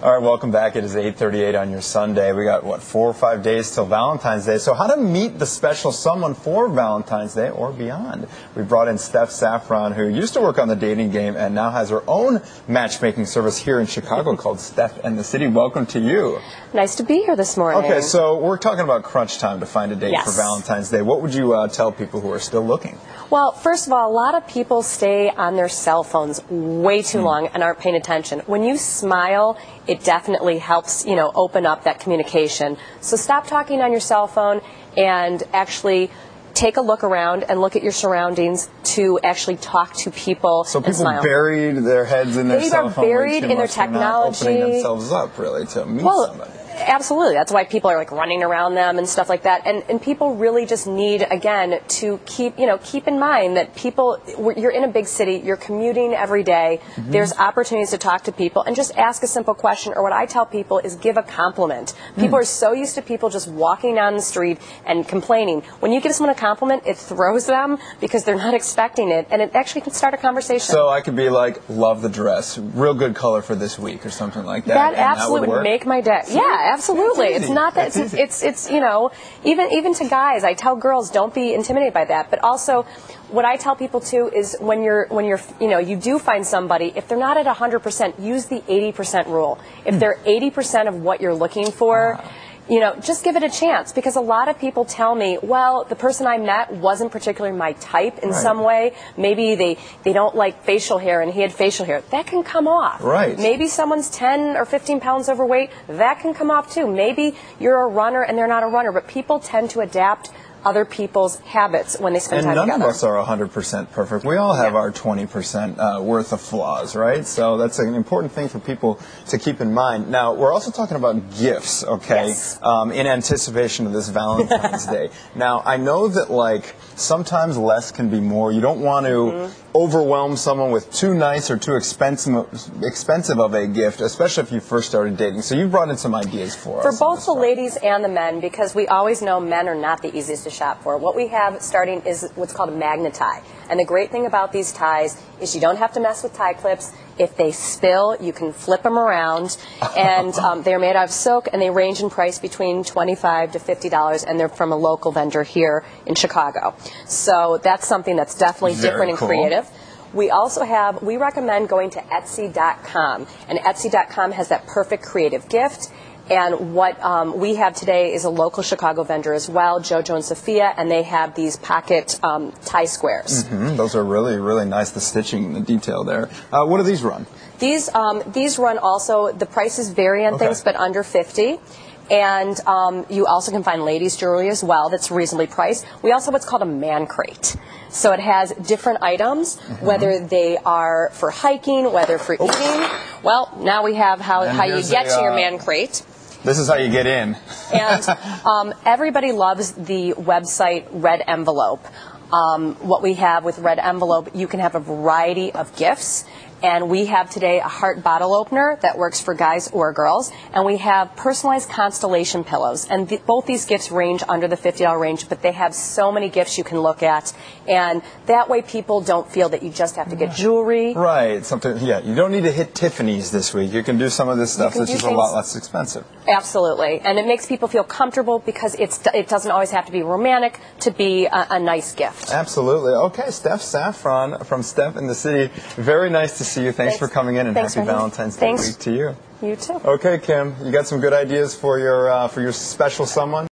All right, welcome back. It is 8:38 on your Sunday. We got, what, 4 or 5 days till Valentine's Day. So how to meet the special someone for Valentine's Day or beyond. We brought in Stef Safran, who used to work on the dating game and now has her own matchmaking service here in Chicago called Stef and the City. Welcome to you. Nice to be here this morning. Okay, so we're talking about crunch time to find a date for Valentine's Day. What would you tell people who are still looking? Well, first of all, a lot of people stay on their cell phones way too long and aren't paying attention. When you smile, it definitely helps, open up that communication. So stop talking on your cell phone and actually take a look around and look at your surroundings to actually talk to people. So people smile. Buried their heads in their cell phone. They are buried in their technology. Not opening themselves up, really, to meet somebody. Absolutely. That's why people are running around them and stuff like that. And people really just need, again, to keep in mind that you're in a big city, you're commuting every day, there's opportunities to talk to people and just ask a simple question, or what I tell people is give a compliment. People are so used to people just walking down the street and complaining. When you give someone a compliment, it throws them because they're not expecting it, and it actually can start a conversation. So I could be like, love the dress, real good color for this week or something like that. That absolutely would make my day. Yeah. Absolutely. It's not that it's even to guys, I tell girls don't be intimidated by that. But also what I tell people too is when you do find somebody, if they're not at 100%, use the 80% rule. If they're 80% of what you're looking for, just give it a chance, because a lot of people tell me, well, the person I met wasn't particularly my type in some way. Maybe they don't like facial hair and he had facial hair. That can come off. Right. Maybe someone's 10 or 15 pounds overweight. That can come off too. Maybe you're a runner and they're not a runner, but people tend to adapt other people's habits when they spend time together. And none of us are 100% perfect. We all have our 20% worth of flaws, right? So that's an important thing for people to keep in mind. Now, we're also talking about gifts, okay, in anticipation of this Valentine's Day. Now, I know that, sometimes less can be more. You don't want to overwhelm someone with too nice or too expensive of a gift, especially if you first started dating. So you brought in some ideas for us. For both the ladies and the men, because we always know men are not the easiest to shop for. What we have starting is what's called a magnet tie. And the great thing about these ties is you don't have to mess with tie clips. If they spill, you can flip them around. And they're made out of silk, and they range in price between $25 to $50, and they're from a local vendor here in Chicago. So that's something that's definitely different and creative. We also we recommend going to Etsy.com, and Etsy.com has that perfect creative gift. And what we have today is a local Chicago vendor as well, JoJo and Sophia, and they have these pocket tie squares. Those are really, really nice, the stitching and the detail there. What do these run? These run also, the prices vary on things, but under $50. And you also can find ladies' jewelry as well that's reasonably priced. We also have what's called a man crate. So it has different items, whether they are for hiking, whether for eating. Well, now we have how you get to your man crate. This is how you get in. And everybody loves the website Red Envelope. What we have with Red Envelope, you can have a variety of gifts. And we have today a heart bottle opener that works for guys or girls. And we have personalized constellation pillows. And both these gifts range under the $50 range, but they have so many gifts you can look at. And that way people don't feel that you just have to get jewelry. Right. You don't need to hit Tiffany's this week. You can do some of this stuff that's just a lot less expensive. Absolutely. And it makes people feel comfortable because it doesn't always have to be romantic to be a nice gift. Absolutely. Okay, Stef Safran from Stef in the City. Very nice to see you. Thanks for coming in, and happy Valentine's Day week to you. You too. Okay, Kim, you got some good ideas for your special someone?